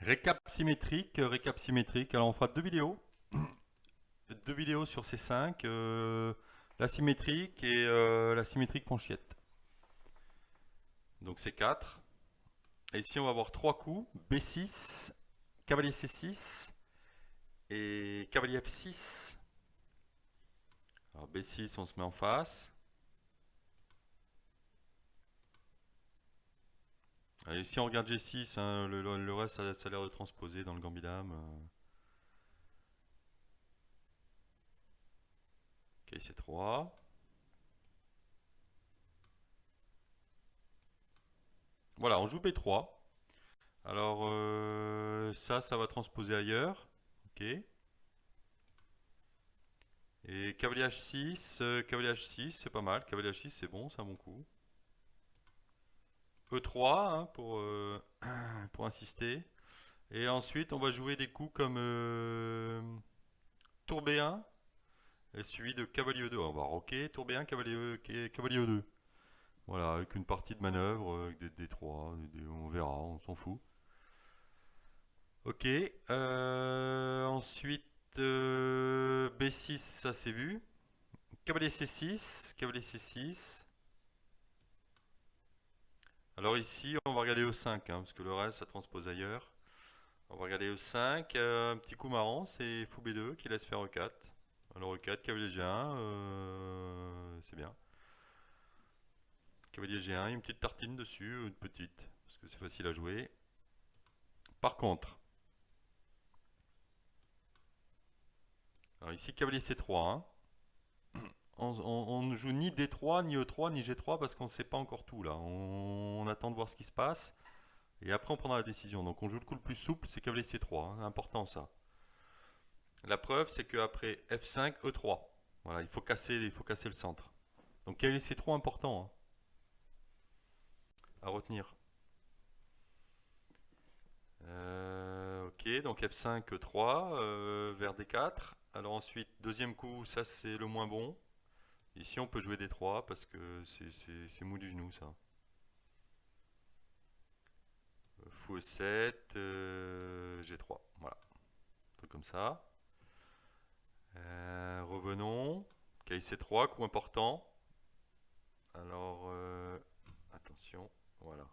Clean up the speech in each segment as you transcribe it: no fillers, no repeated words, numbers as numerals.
Récap symétrique. Alors on fera deux vidéos. Deux vidéos sur ces cinq. La symétrique et la symétrique Ponchiette. Donc c'est 4. Et ici on va avoir trois coups. B6, cavalier C6 et cavalier F6. Alors B6 on se met en face. Et si on regarde G6, hein, le reste ça a l'air de transposer dans le gambit dame. Ok, c'est 3. Voilà, on joue B3. Alors ça va transposer ailleurs. Ok. Et cavalier H6, c'est pas mal. Cavalier H6, c'est bon, c'est un bon coup. E3 hein, pour insister. Et ensuite, on va jouer des coups comme tour B1 et suivi de cavalier E2. On va roquer, tour B1, cavalier E2. Voilà, avec une partie de manœuvre, avec des D3, on verra, on s'en fout. Ok, ensuite B6, ça c'est vu. Cavalier C6. Alors ici, on va regarder E5, hein, parce que le reste, ça transpose ailleurs. On va regarder E5, un petit coup marrant, c'est fou B2 qui laisse faire E4. Alors E4, cavalier G1, c'est bien. Cavalier G1, une petite tartine dessus, une petite, parce que c'est facile à jouer. Par contre, alors ici cavalier C3, hein. On ne joue ni D3, ni E3, ni G3 parce qu'on ne sait pas encore tout là. On attend de voir ce qui se passe et après on prendra la décision. Donc on joue le coup le plus souple, c'est cavalier C3, hein, important ça. La preuve, c'est qu'après F5, E3. Voilà, il faut casser le centre. Donc cavalier C3 important hein, à retenir. Ok, donc F5, E3, vers D4. Alors ensuite, deuxième coup, ça c'est le moins bon. Ici on peut jouer D3 parce que c'est mou du genou ça. Fou E7, G3. Voilà, un truc comme ça. Revenons. KC3, coup important. Alors, attention, voilà.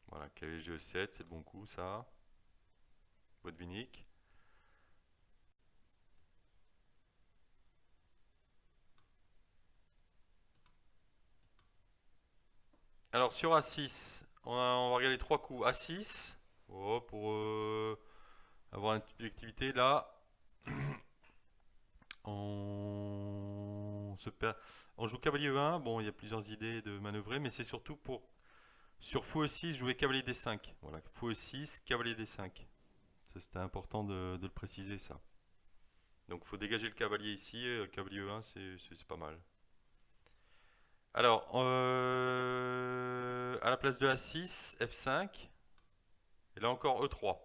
Voilà, KG7, c'est le bon coup, ça. Botvinnik. Alors, sur A6, on va regarder trois coups. A6, oh, pour avoir un type d'activité. Là, on se perd. On joue cavalier E1. Bon, il y a plusieurs idées de manœuvrer, mais c'est surtout pour sur fou E6 jouer cavalier D5. Voilà, fou E6, cavalier D5. Ça, c'était important de le préciser, ça. Donc, il faut dégager le cavalier ici. Cavalier E1, c'est pas mal. Alors, à la place de A6, F5. Et là encore E3.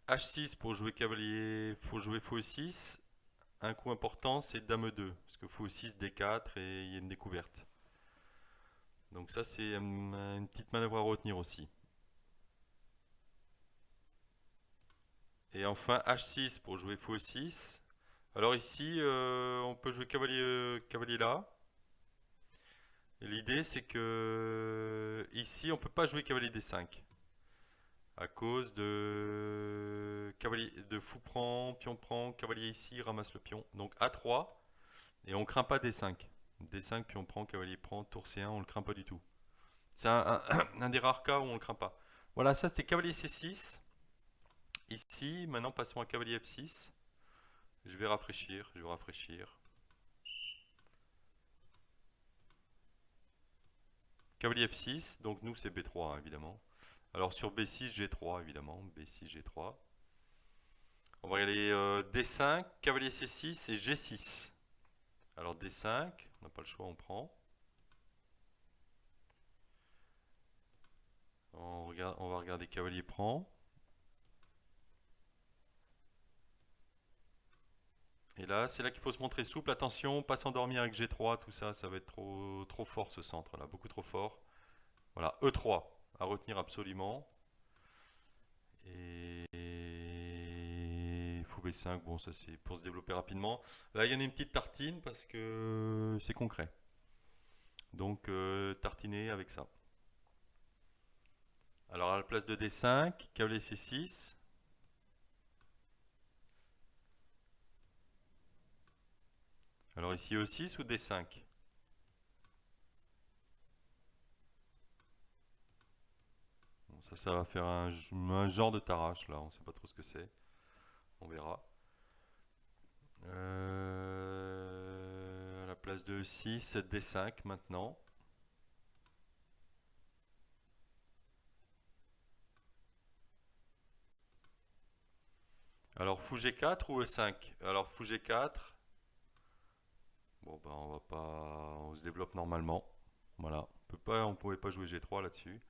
H6 pour jouer cavalier, faut jouer fou E6. Un coup important, c'est Dame E2. Parce que fou E6, D4 et il y a une découverte. Donc ça, c'est une petite manœuvre à retenir aussi. Et enfin, H6 pour jouer fou E6. Alors ici, on peut jouer cavalier là. L'idée, c'est que ici, on peut pas jouer cavalier D5 à cause de cavalier de fou prend, cavalier ici, ramasse le pion. Donc A3 et on craint pas D5. D5 pion prend, tour C1, on le craint pas du tout. C'est un des rares cas où on le craint pas. Voilà, ça c'était cavalier C6. Ici, maintenant passons à cavalier F6. Je vais rafraîchir. Cavalier F6, donc nous c'est B3 hein, évidemment. Alors sur B6, G3 évidemment, B6, G3. On va regarder D5, cavalier C6 et G6. Alors D5, on n'a pas le choix, on prend. On va regarder cavalier prend. Et là, c'est là qu'il faut se montrer souple. Attention, pas s'endormir avec G3, tout ça, ça va être trop fort ce centre là, beaucoup trop fort. Voilà, E3 à retenir absolument. Et fou B5, bon, ça c'est pour se développer rapidement. Là, il y en a une petite tartine parce que c'est concret. Donc, tartiner avec ça. Alors, à la place de D5, cavalier C6. Alors, ici E6 ou D5? Bon, ça va faire un genre de tarrache là, on ne sait pas trop ce que c'est. On verra. À la place de E6, D5 maintenant. Alors fou G4 ou E5? Alors fou G4. Bon ben on va pas. On se développe normalement. Voilà. On pouvait pas jouer G3 là-dessus.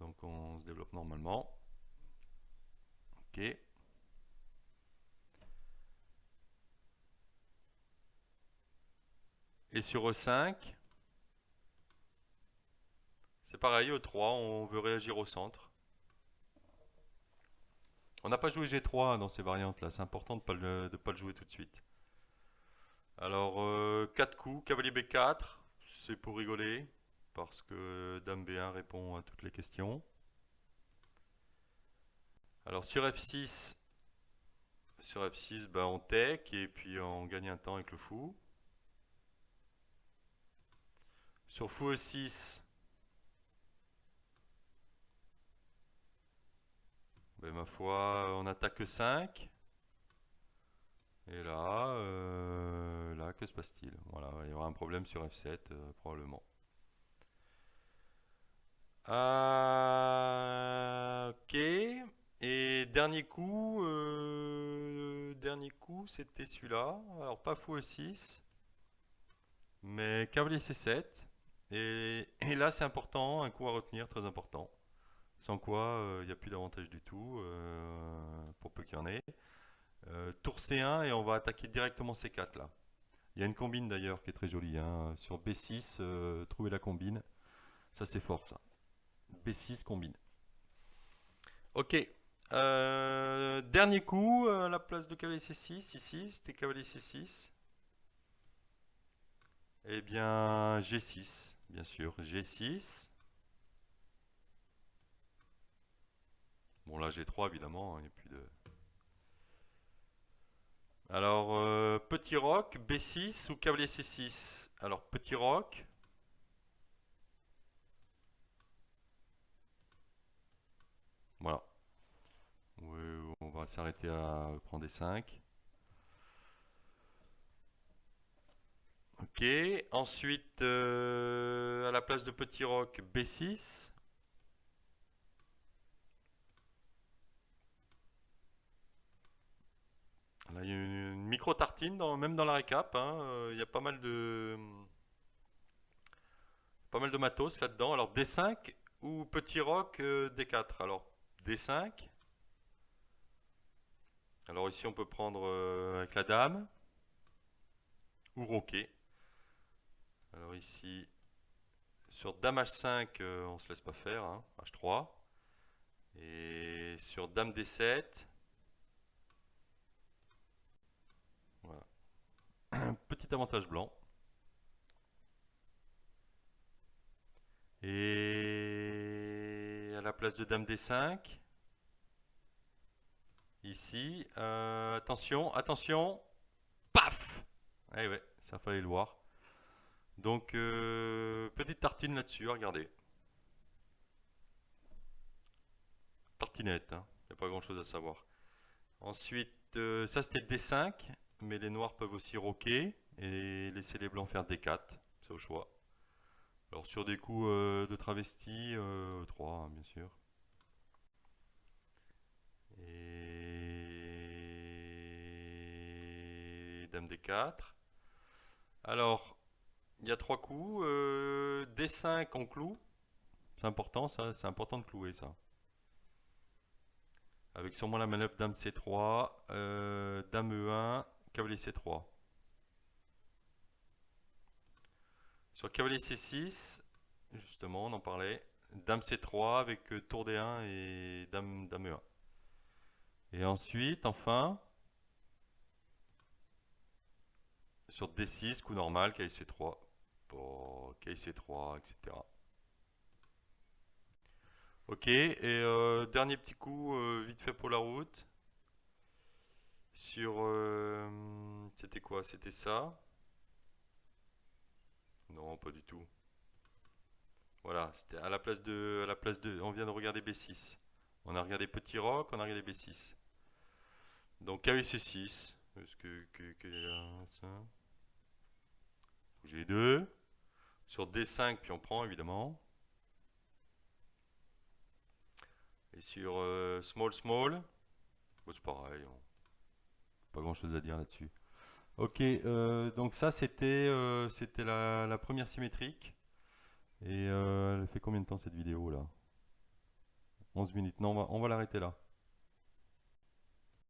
Donc on se développe normalement. Ok. Et sur E5, c'est pareil, E3, on veut réagir au centre. On n'a pas joué G3 dans ces variantes là, c'est important de ne pas le jouer tout de suite. Alors, 4 coups, cavalier B4, c'est pour rigoler, parce que Dame B1 répond à toutes les questions. Alors sur F6, bah, on tech et puis on gagne un temps avec le fou. Sur fou E6, ben, ma foi, on attaque 5. Et là, que se passe-t-il? Voilà, il y aura un problème sur F7, probablement. Ok. Et dernier coup, c'était celui-là. Alors pas fou E6, mais cavalier C7. Et là, c'est important, un coup à retenir, très important. Sans quoi, il n'y a plus d'avantage du tout, pour peu qu'il y en ait. Tour C1 et on va attaquer directement C4 là. Il y a une combine d'ailleurs qui est très jolie, hein. Sur B6, trouver la combine. Ça c'est fort ça. B6 combine. Ok. Dernier coup, à la place de cavalier C6, ici, c'était cavalier C6. Eh bien, G6, bien sûr. G6. Bon, là, G3, évidemment, il n'y a plus de... Alors, petit roc, B6 ou cavalier C6? Alors, petit roc. Voilà. On va s'arrêter à prendre des 5. Ok. Ensuite, à la place de petit roc, B6. Là, il y a une micro-tartine, même dans la récap, hein. Il y a pas mal de matos là-dedans. Alors, D5 ou petit roc, D4? Alors, D5. Alors ici, on peut prendre avec la dame ou roquer. Alors ici, sur dame H5, on se laisse pas faire, hein, H3. Et sur dame D7, voilà. Petit avantage blanc. Et à la place de dame D5, ici, attention, attention, paf! Eh ouais, ça fallait le voir. Donc, petite tartine là-dessus, regardez. Tartinette, il n'y a pas grand-chose à savoir. Ensuite, ça c'était D5, mais les noirs peuvent aussi roquer et laisser les blancs faire D4, c'est au choix. Alors sur des coups de travesti, 3 hein, bien sûr. Et dame D4. Alors, il y a 3 coups. D5 en clou. C'est important ça, c'est important de clouer ça. Avec sûrement la manœuvre dame C3, dame E1, cavalier C3. Sur cavalier C6, justement, on en parlait. Dame C3 avec tour D1 et dame E1. Et ensuite, enfin, sur D6, coup normal, cavalier C3. Pour cavalier C3, etc. Ok, et dernier petit coup, vite fait pour la route. Sur... c'était quoi? C'était ça? Non, pas du tout. Voilà, c'était à la place de... On vient de regarder B6. On a regardé petit roc, on a regardé B6. Donc cavalier C6. Est-ce que ça? J'ai 2. Sur D5, puis on prend évidemment. Et sur small small, bon, c'est pareil. Pas grand chose à dire là-dessus. Ok, donc ça c'était la première symétrique. Et elle fait combien de temps cette vidéo là? 11 minutes. Non, on va l'arrêter là.